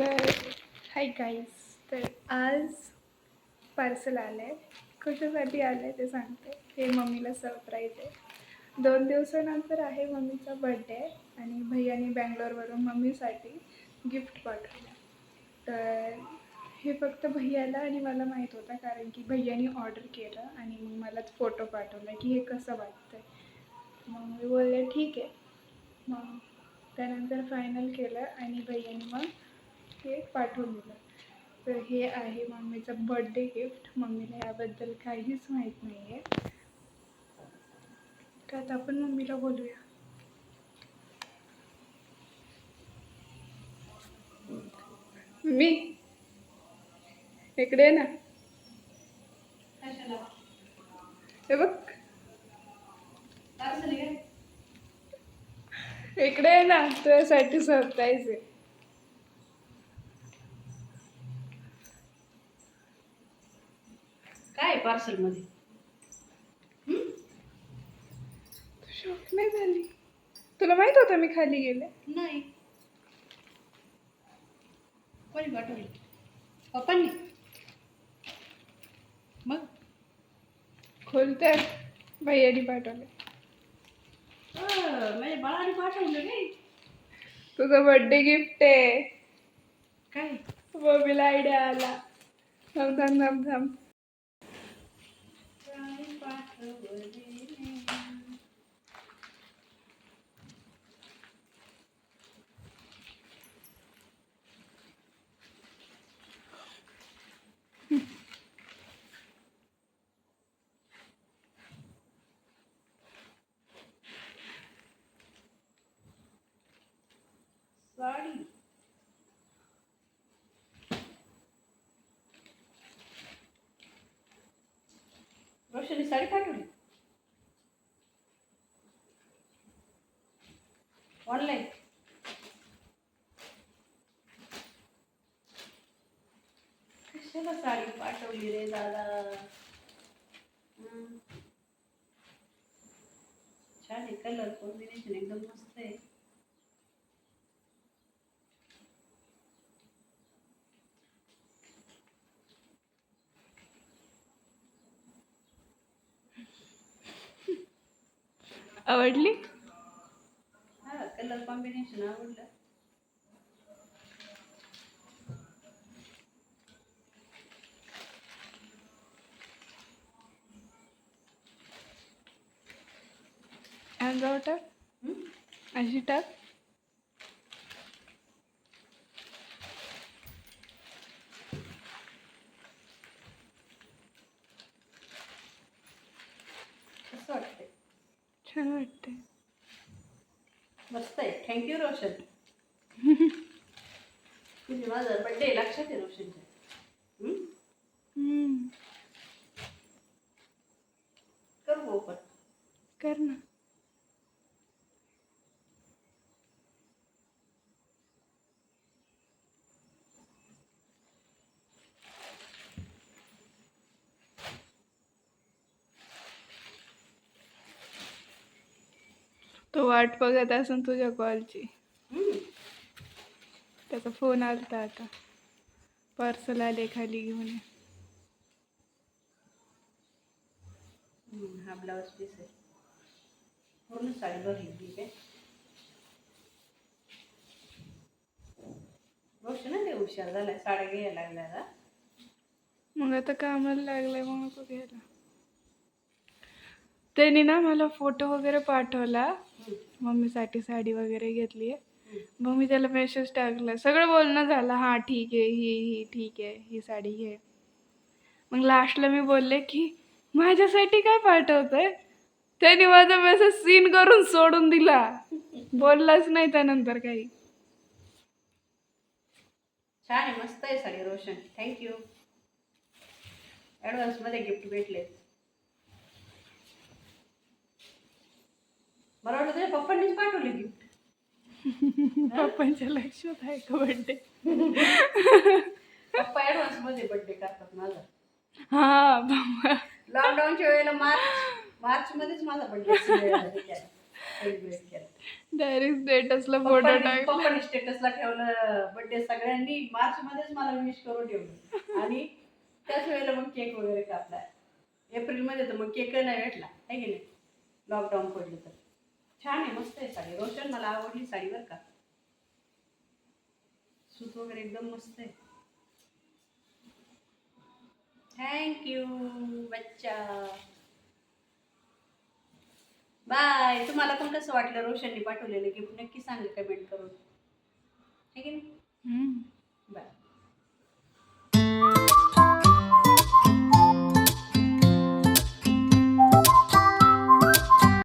तर hi guys, तर आज पार्सल आलं आहे. कशासाठी आलं आहे ते सांगते. हे मम्मीला सरप्राईज आहे. 2 दिवसानंतर आहे मम्मीचा बड्डे आणि भैयानी बँगलोरवरून मम्मीसाठी गिफ्ट पाठवलं. तर हे फक्त भैयाला आणि मला माहीत होतं, कारण की भैयानी ऑर्डर केलं आणि मग मलाच फोटो पाठवला की हे कसं वाटतं आहे. मग मी बोलले ठीक आहे. मग त्यानंतर फायनल केलं आणि भैयानी मग हे पाठवून दिलं. तर हे आहे मम्मीचं बर्थडे गिफ्ट. मम्मीला याबद्दल काहीच माहीत नाही आहे. तर आता आपण मम्मीला बोलूया. मी इकडे आहे ना, हे बघ इकडे आहे ना, तुझ्यासाठी सरप्राईज आहे. काय पार्सल मध्ये? तू शॉक नाही झाली? तुला माहित होतं मी खाली गेले? नाही. कोणी पाठवली? पप्पांनी? मग खोलते. भैयानी पाठवले. माझ्या बाळाने पाठवलं काय? तुझं बर्थडे गिफ्ट आहे. काय? मम्मीला आयडिया आला. थांब थांब थांब थांब. काय पाठवले? साडी. रोशनी साडी पाठवली ऑनलाईन. कशाला साडी पाठवली रे दादा? छान आहे, कलर कॉम्बिनेशन एकदम मस्त आहे. आवडली? हा, कलर कॉम्बिनेशन आवडलं. अंगावर टाक. अशी टाक. कसं वाटतंय? छान वाटते. मस्त आहे. थँक्यू रोशन. तुझी माझा बड्डे लक्षात आहे रोशनच्या. करू ओपन. कर ना. तो वाट बघत असून तुझ्या कॉलची. त्याचा फोन आलता आता. पार्सल आले, खाली घेऊन ये. हा ब्लाउज पीस आहे. पूर्ण साडी भरली ठीक आहे. गोष्ट ना ते हुशार झालाय, साड्या घ्यायला लागल्या ना. मग आता कामाला लागलाय, मग नको घ्यायला. त्यांनी ना मला फोटो वगैरे पाठवला. मम्मीसाठी साडी वगैरे घेतली आहे. मग मी त्याला मेसेज टाकला. सगळं बोलणं झालं. हां ठीक आहे, ही ठीक आहे, ही साडी घे. मग लास्टला मी बोलले की माझ्यासाठी काय पाठवतंय? त्याने माझा मेसेज सीन करून सोडून दिला. बोललाच नाही त्यानंतर काही. छान आहे, मस्त आहे साडी रोशन. थँक्यू. ॲडव्हान्स मध्ये गिफ्ट भेटले. मला वाटलं तुझ्या पप्पांनीच पाठवले गिफ्ट. पप्पांच्या लक्षात आहे का बर्थडे? पप्पा ॲडव्हान्स मध्ये बर्थडे करतात माझा. हा. लॉकडाऊनच्या वेळेला मार्च मध्येच माझा बर्थडे. सेलिब्रेट केलं. डायरेक्ट स्टेटसला फोटो टाकला. पप्पांनी स्टेटसला ठेवलं बर्थडे, सगळ्यांनी मार्च मध्येच मला विश करून ठेवलं. आणि त्याच वेळेला मग केक वगैरे कापला. एप्रिलमध्ये तर मग केक नाही भेटला आहे की नाही, लॉकडाऊन पडलं तर. छान आहे, मस्त आहे साडी. रोशन मला आवडली साडी बरं का, सूत वगैरे एकदम मस्त आहे. थँक्यू बच्चा. बाय. तुम्हाला पण कसं वाटलं रोशनने पाठवलेलं गिफ्ट, नक्की सांगा कमेंट करून, है की नाही.